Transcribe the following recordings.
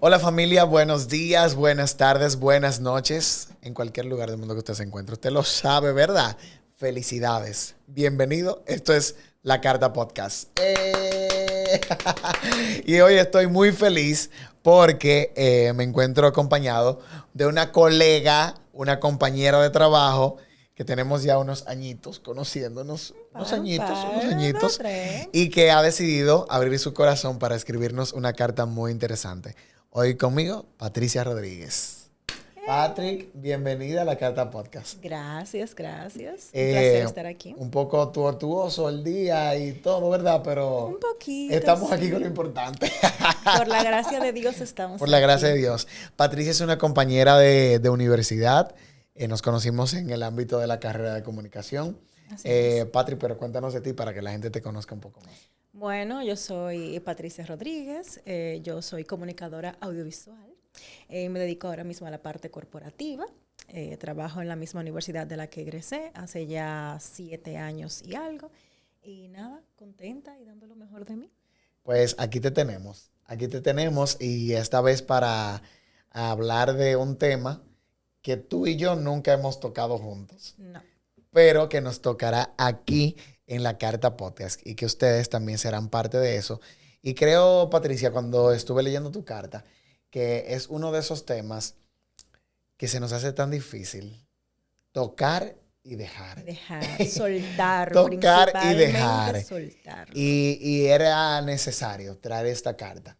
Hola familia, buenos días, buenas tardes, buenas noches, en cualquier lugar del mundo que usted se encuentre. Usted lo sabe, ¿verdad? Felicidades. Bienvenido. Esto es La Carta Podcast. Y hoy estoy muy feliz porque me encuentro acompañado de una colega, una compañera de trabajo que tenemos ya unos añitos conociéndonos, unos añitos, Tres. y que ha decidido abrir su corazón para escribirnos una carta muy interesante. Hoy conmigo, Patricia Rodríguez. Patrick, bienvenida a La Carta Podcast. Gracias, gracias. Un placer Eh, estar aquí. un poco tortuoso el día y todo, ¿verdad? Pero Un poquito, estamos aquí con lo sí. importante. Por la gracia de Dios Por estamos la gracia de aquí. Dios. Patricia es una compañera de universidad. Nos conocimos en el ámbito de la carrera de comunicación. Así es. Patrick, pero cuéntanos de ti para que la gente te conozca un poco más. Bueno, yo soy Patricia Rodríguez, yo soy comunicadora audiovisual. Me dedico ahora mismo a la parte corporativa. Trabajo en la misma universidad de la que egresé hace ya 7 años y algo. Y nada, contenta y dando lo mejor de mí. Pues aquí te tenemos. Aquí te tenemos y esta vez para hablar de un tema que tú y yo nunca hemos tocado juntos, No. pero que nos tocará aquí en la Carta Podcast y que ustedes también serán parte de eso. Y creo, Patricia, cuando estuve leyendo tu carta, que es uno de esos temas que se nos hace tan difícil tocar y dejar. Dejar, soltar, Tocar y principalmente dejar. soltarlo. Y era necesario traer esta carta.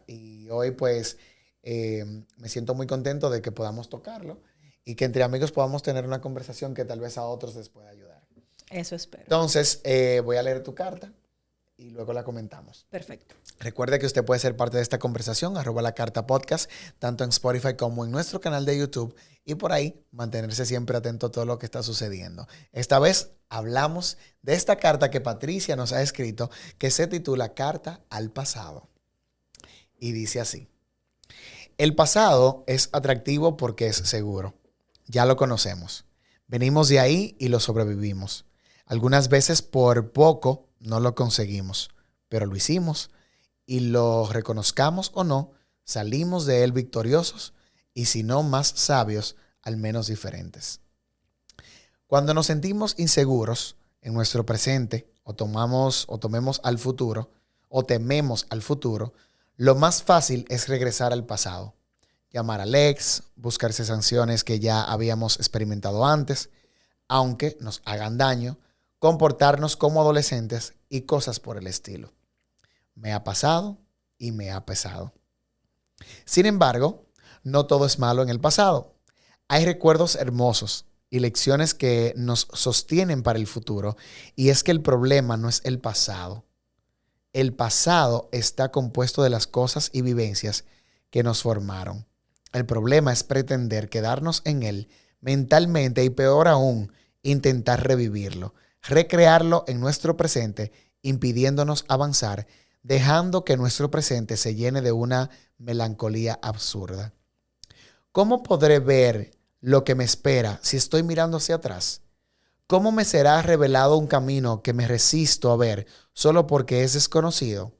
Y hoy pues me siento muy contento de que podamos tocarlo y que entre amigos podamos tener una conversación que tal vez a otros les pueda ayudar. Eso espero. Entonces, voy a leer tu carta y luego la comentamos. Perfecto. Recuerde que usted puede ser parte de esta conversación, @lacartapodcast, tanto en Spotify como en nuestro canal de YouTube, y por ahí mantenerse siempre atento a todo lo que está sucediendo. Esta vez hablamos de esta carta que Patricia nos ha escrito, que se titula Carta al pasado. Y dice así: el pasado es atractivo porque es seguro. Ya lo conocemos. Venimos de ahí y lo sobrevivimos. Algunas veces por poco no lo conseguimos, pero lo hicimos. Y lo reconozcamos o no, salimos de él victoriosos y si no más sabios, al menos diferentes. Cuando nos sentimos inseguros en nuestro presente o tomemos al futuro o tememos al futuro, lo más fácil es regresar al pasado. Llamar al ex, buscarse sanciones que ya habíamos experimentado antes, aunque nos hagan daño, comportarnos como adolescentes y cosas por el estilo. Me ha pasado y me ha pesado. Sin embargo, no todo es malo en el pasado. Hay recuerdos hermosos y lecciones que nos sostienen para el futuro. Y es que el problema no es el pasado. El pasado está compuesto de las cosas y vivencias que nos formaron. El problema es pretender quedarnos en él mentalmente y, peor aún, intentar revivirlo, recrearlo en nuestro presente, impidiéndonos avanzar, dejando que nuestro presente se llene de una melancolía absurda. ¿Cómo podré ver lo que me espera si estoy mirando hacia atrás? ¿Cómo me será revelado un camino que me resisto a ver solo porque es desconocido?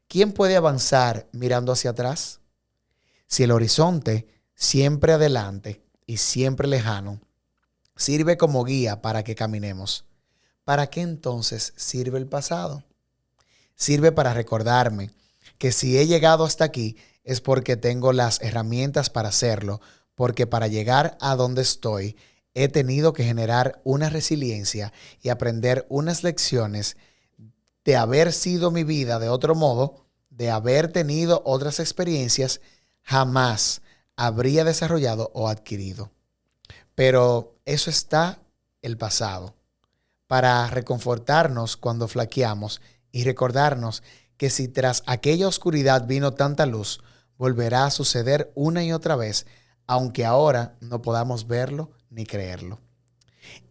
¿Quién puede avanzar mirando hacia atrás? Si el horizonte, siempre adelante y siempre lejano, sirve como guía para que caminemos, ¿para qué entonces sirve el pasado? Sirve para recordarme que si he llegado hasta aquí es porque tengo las herramientas para hacerlo, porque para llegar a donde estoy he tenido que generar una resiliencia y aprender unas lecciones de haber sido mi vida de otro modo, de haber tenido otras experiencias, jamás habría desarrollado o adquirido. Pero eso está el pasado, para reconfortarnos cuando flaqueamos y recordarnos que si tras aquella oscuridad vino tanta luz, volverá a suceder una y otra vez, aunque ahora no podamos verlo ni creerlo.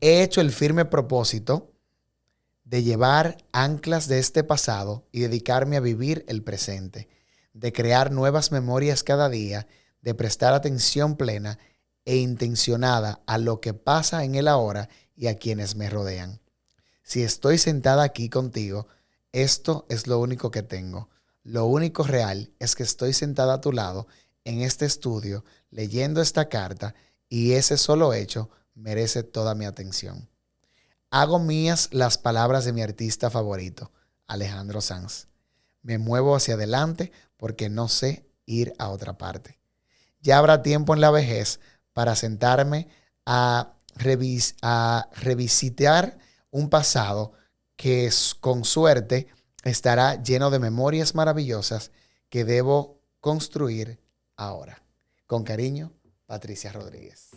He hecho el firme propósito de llevar anclas de este pasado y dedicarme a vivir el presente, de crear nuevas memorias cada día, de prestar atención plena e intencionada a lo que pasa en el ahora y a quienes me rodean. Si estoy sentada aquí contigo, esto es lo único que tengo, Lo único real es que estoy sentada a tu lado en este estudio leyendo esta carta y ese solo hecho merece toda mi atención. Hago mías las palabras de mi artista favorito, Alejandro Sanz. Me muevo hacia adelante porque no sé ir a otra parte. Ya habrá tiempo en la vejez para sentarme a revisitar un pasado que con suerte estará lleno de memorias maravillosas que debo construir ahora. Con cariño, Patricia Rodríguez.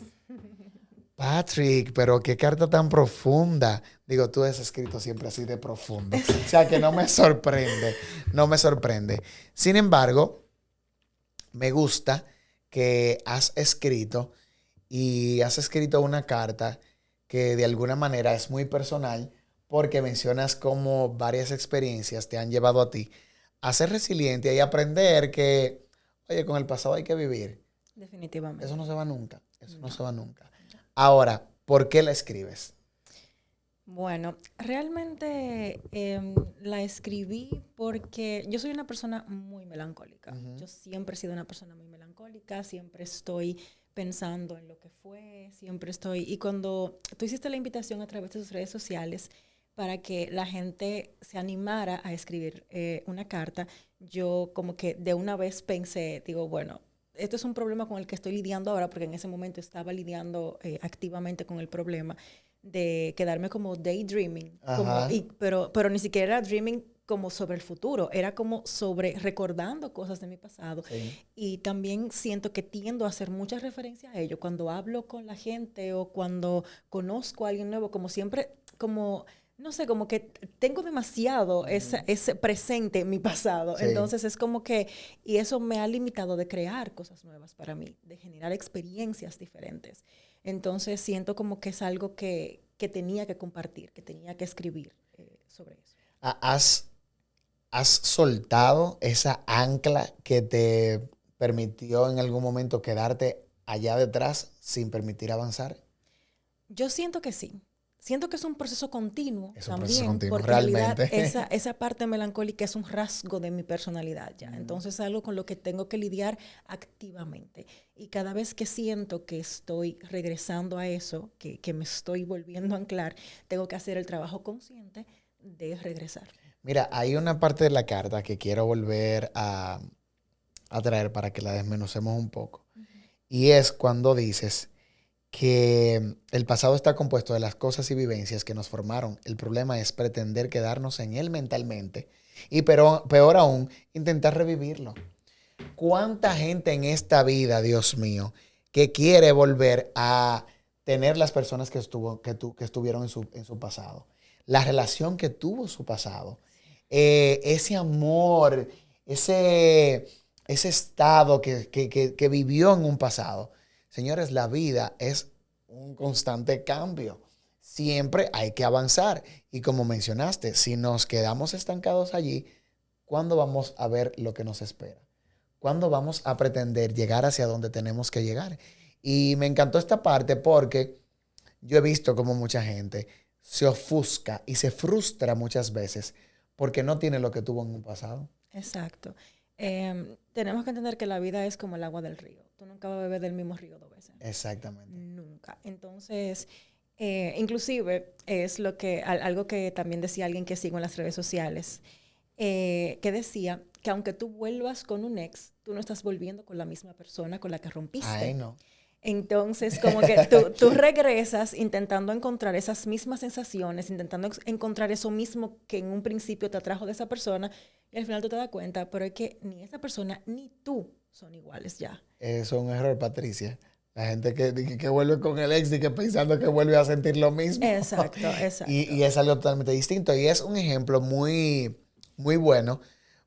Patrick, pero qué carta tan profunda. Digo, tú has escrito siempre así de profundo. O sea que no me sorprende, no me sorprende. Sin embargo, me gusta que has escrito una carta que de alguna manera es muy personal porque mencionas cómo varias experiencias te han llevado a ti a ser resiliente y aprender que, oye, con el pasado hay que vivir. Definitivamente. Eso no se va nunca. Eso no se va nunca. Ahora, ¿por qué la escribes? Bueno, realmente la escribí porque yo soy una persona muy melancólica. Uh-huh. Yo siempre he sido una persona muy melancólica, siempre estoy pensando en lo que fue, siempre estoy... Y cuando tú hiciste la invitación a través de tus redes sociales para que la gente se animara a escribir una carta, yo como que de una vez pensé, digo, bueno, esto es un problema con el que estoy lidiando ahora, porque en ese momento estaba lidiando activamente con el problema de quedarme como daydreaming, pero ni siquiera era dreaming como sobre el futuro, era como sobre recordando cosas de mi pasado. Sí. Y también siento que tiendo a hacer mucha referencia a ello cuando hablo con la gente o cuando conozco a alguien nuevo, como siempre, como... No sé, como que tengo demasiado ese presente en mi pasado. Sí. Entonces es como que, y eso me ha limitado de crear cosas nuevas para mí, de generar experiencias diferentes. Entonces siento como que es algo que tenía que compartir, que tenía que escribir sobre eso. ¿Has soltado esa ancla que te permitió en algún momento quedarte allá detrás sin permitir avanzar? Yo siento que sí. Siento que es un proceso continuo es un también, proceso continuo, porque realmente. en realidad esa parte melancólica es un rasgo de mi personalidad ya. Entonces es algo con lo que tengo que lidiar activamente. Y cada vez que siento que estoy regresando a eso, que me estoy volviendo a anclar, tengo que hacer el trabajo consciente de regresar. Mira, hay una parte de la carta que quiero volver a traer para que la desmenucemos un poco. Y es cuando dices que el pasado está compuesto de las cosas y vivencias que nos formaron. El problema es pretender quedarnos en él mentalmente y peor aún, intentar revivirlo. ¿Cuánta gente en esta vida, Dios mío, que quiere volver a tener las personas que estuvieron en su pasado? La relación que tuvo su pasado. Ese amor, ese estado que vivió en un pasado. Señores, la vida es un constante cambio. Siempre hay que avanzar. Y como mencionaste, si nos quedamos estancados allí, ¿cuándo vamos a ver lo que nos espera? ¿Cuándo vamos a pretender llegar hacia donde tenemos que llegar? Y me encantó esta parte porque yo he visto como mucha gente se ofusca y se frustra muchas veces porque no tiene lo que tuvo en un pasado. Exacto. Tenemos que entender que la vida es como el agua del río. Tú nunca vas a beber del mismo río 2 veces. Exactamente. Nunca. Entonces, inclusive es algo que también decía alguien que sigo en las redes sociales, que decía que aunque tú vuelvas con un ex, tú no estás volviendo con la misma persona con la que rompiste. Ay, no. Entonces, como que tú regresas intentando encontrar esas mismas sensaciones, intentando encontrar eso mismo que en un principio te atrajo de esa persona, y al final tú te das cuenta, pero es que ni esa persona ni tú son iguales ya. Eso es un error, Patricia. La gente que vuelve con el ex y que pensando que vuelve a sentir lo mismo. Exacto, exacto. Y es algo totalmente distinto. Y es un ejemplo muy, muy bueno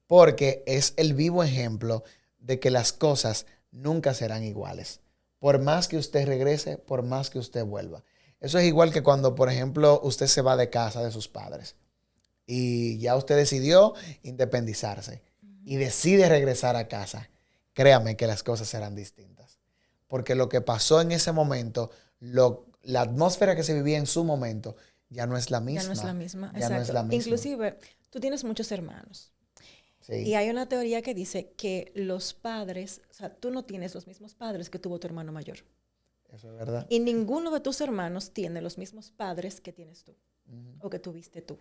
porque es el vivo ejemplo de que las cosas nunca serán iguales. Por más que usted regrese, por más que usted vuelva. Eso es igual que cuando, por ejemplo, usted se va de casa de sus padres y ya usted decidió independizarse y decide regresar a casa. Créame que las cosas serán distintas. Porque lo que pasó en ese momento, la atmósfera que se vivía en su momento, ya no es la misma. Ya no es la misma, ya exacto. no es la misma. Inclusive, tú tienes muchos hermanos. Y hay una teoría que dice que los padres, o sea, tú no tienes los mismos padres que tuvo tu hermano mayor. Eso es verdad. Y ninguno de tus hermanos tiene los mismos padres que tienes tú o que tuviste tú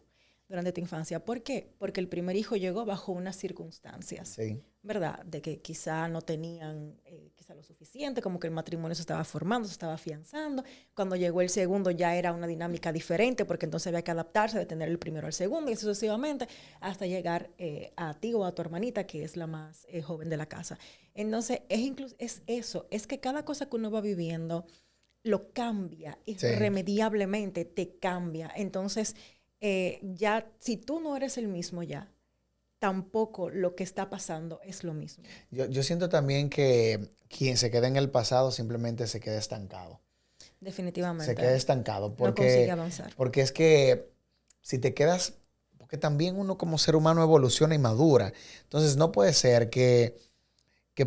durante tu infancia. ¿Por qué? Porque el primer hijo llegó bajo unas circunstancias, ¿verdad? De que quizá no tenían quizá lo suficiente, como que el matrimonio se estaba formando, se estaba afianzando. Cuando llegó el segundo ya era una dinámica diferente, porque entonces había que adaptarse de tener el primero al segundo y sucesivamente hasta llegar a ti o a tu hermanita, que es la más joven de la casa. Entonces, es eso, es que cada cosa que uno va viviendo lo cambia, irremediablemente te cambia. Entonces, ya, si tú no eres el mismo ya, tampoco lo que está pasando es lo mismo. Yo siento también que quien se queda en el pasado simplemente se queda estancado. Definitivamente. Se queda estancado. Porque, no consigue avanzar. Porque es que si te quedas, porque también uno como ser humano evoluciona y madura. Entonces no puede ser que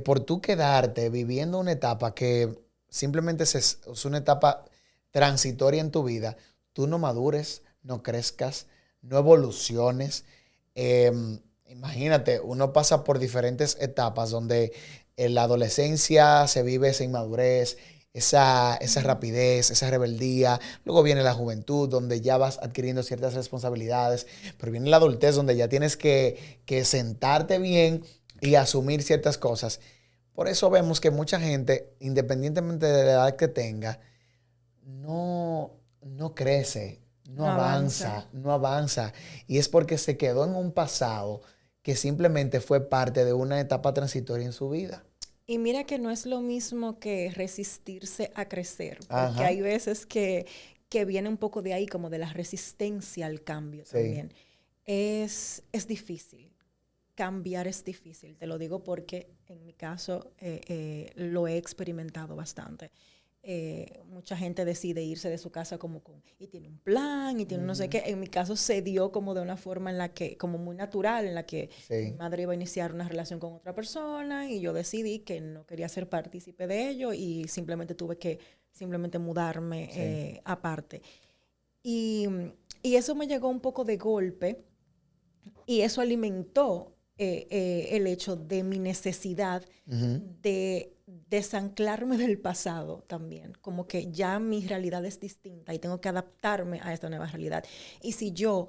por tú quedarte viviendo una etapa que simplemente es una etapa transitoria en tu vida, tú no madures, no crezcas, no evoluciones. Imagínate, uno pasa por diferentes etapas donde en la adolescencia se vive esa inmadurez, esa rapidez, esa rebeldía. Luego viene la juventud, donde ya vas adquiriendo ciertas responsabilidades. Pero viene la adultez, donde ya tienes que sentarte bien y asumir ciertas cosas. Por eso vemos que mucha gente, independientemente de la edad que tenga, no crece, no avanza. Y es porque se quedó en un pasado que simplemente fue parte de una etapa transitoria en su vida. Y mira que no es lo mismo que resistirse a crecer, porque hay veces que viene un poco de ahí, como de la resistencia al cambio también. Es difícil. Cambiar es difícil, te lo digo porque en mi caso lo he experimentado bastante. Mucha gente decide irse de su casa y tiene un plan y tiene no sé qué. En mi caso se dio como de una forma en la que, como muy natural, en la que mi madre iba a iniciar una relación con otra persona y yo decidí que no quería ser partícipe de ello y simplemente tuve que mudarme aparte. Y eso me llegó un poco de golpe y eso alimentó el hecho de mi necesidad de desanclarme del pasado también, como que ya mi realidad es distinta y tengo que adaptarme a esta nueva realidad. Y si yo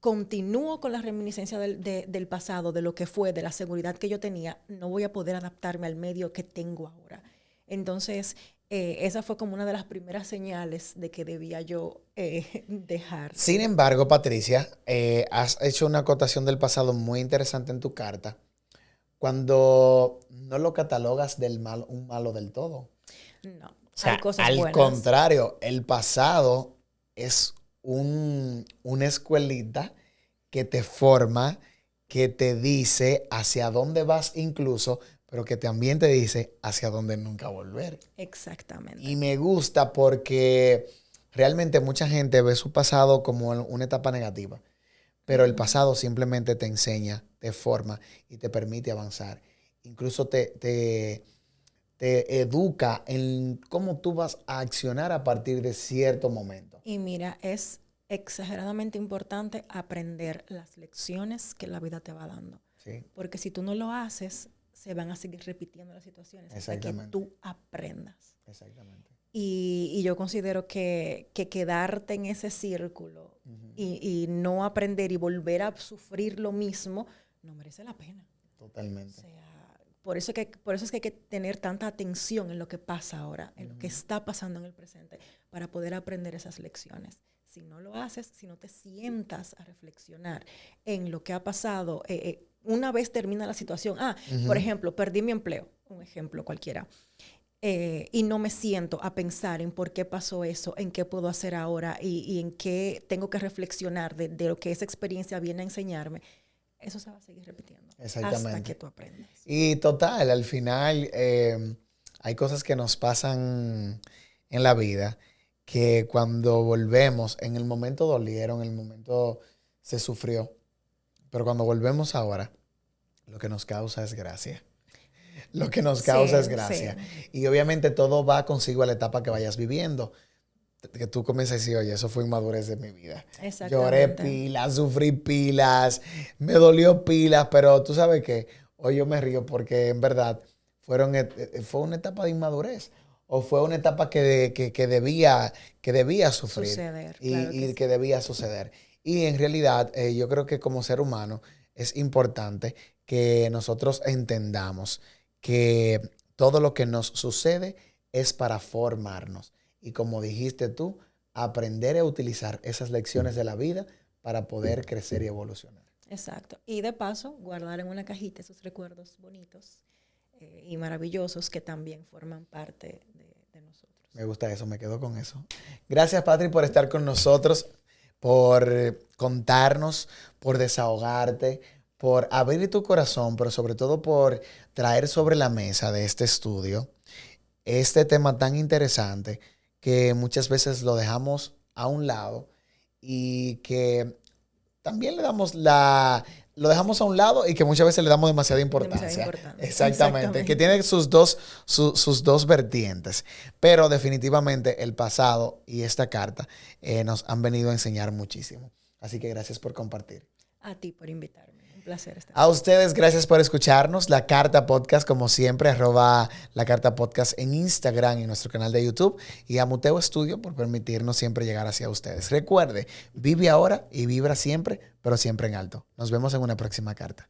continúo con la reminiscencia del pasado, de lo que fue, de la seguridad que yo tenía, no voy a poder adaptarme al medio que tengo ahora. Entonces, esa fue como una de las primeras señales de que debía yo dejar. Sin embargo, Patricia, has hecho una acotación del pasado muy interesante en tu carta, cuando no lo catalogas un malo del todo. No, o sea, hay cosas al buenas. contrario, el pasado es una escuelita que te forma, que te dice hacia dónde vas incluso, pero que también te dice hacia dónde nunca volver. Exactamente. Y me gusta porque realmente mucha gente ve su pasado como una etapa negativa, pero el pasado simplemente te enseña, te forma y te permite avanzar. Incluso te educa en cómo tú vas a accionar a partir de cierto momento. Y mira, es exageradamente importante aprender las lecciones que la vida te va dando. Sí. Porque si tú no lo haces, se van a seguir repitiendo las situaciones hasta que tú aprendas. Exactamente. Y yo considero que quedarte en ese círculo y no aprender y volver a sufrir lo mismo no merece la pena. Totalmente. O sea, por eso es que hay que tener tanta atención en lo que pasa ahora, en lo que está pasando en el presente, para poder aprender esas lecciones. Si no lo haces, si no te sientas a reflexionar en lo que ha pasado, una vez termina la situación, por ejemplo, perdí mi empleo, un ejemplo cualquiera, y no me siento a pensar en por qué pasó eso, en qué puedo hacer ahora y en qué tengo que reflexionar de lo que esa experiencia viene a enseñarme, eso se va a seguir repitiendo hasta que tú aprendas. Y total, al final hay cosas que nos pasan en la vida que cuando volvemos, en el momento dolieron, en el momento se sufrió, pero cuando volvemos ahora, lo que nos causa es gracia. Lo que nos causa es gracia. Sí. Y obviamente todo va consigo a la etapa que vayas viviendo. que tú comienzas a decir, oye, eso fue inmadurez de mi vida. Lloré Exactamente. pilas, sufrí pilas, me dolió pilas, pero tú sabes que hoy yo me río porque en verdad fue una etapa de inmadurez o fue una etapa que debía sufrir Suceder, claro que y sí. que debía suceder. Y en realidad yo creo que como ser humano es importante que nosotros entendamos que todo lo que nos sucede es para formarnos. Y como dijiste tú, aprender a utilizar esas lecciones de la vida para poder crecer y evolucionar. Exacto. Y de paso, guardar en una cajita esos recuerdos bonitos y maravillosos que también forman parte de nosotros. Me gusta eso, me quedo con eso. Gracias, Patri, por estar con nosotros, por contarnos, por desahogarte, por abrir tu corazón, pero sobre todo por traer sobre la mesa de este estudio este tema tan interesante que muchas veces lo dejamos a un lado y que también lo dejamos a un lado y que muchas veces le damos demasiada Demasiada importancia. importancia. Exactamente, que Exactamente. tiene sus dos vertientes. Pero definitivamente el pasado y esta carta nos han venido a enseñar muchísimo. Así que gracias por compartir. A ti por invitarme. Un placer estar A aquí. ustedes, gracias por escucharnos. La Carta Podcast, como siempre, @ La Carta Podcast en Instagram y en nuestro canal de YouTube. Y a Muteo Studio por permitirnos siempre llegar hacia ustedes. Recuerde, vive ahora y vibra siempre, pero siempre en alto. Nos vemos en una próxima carta.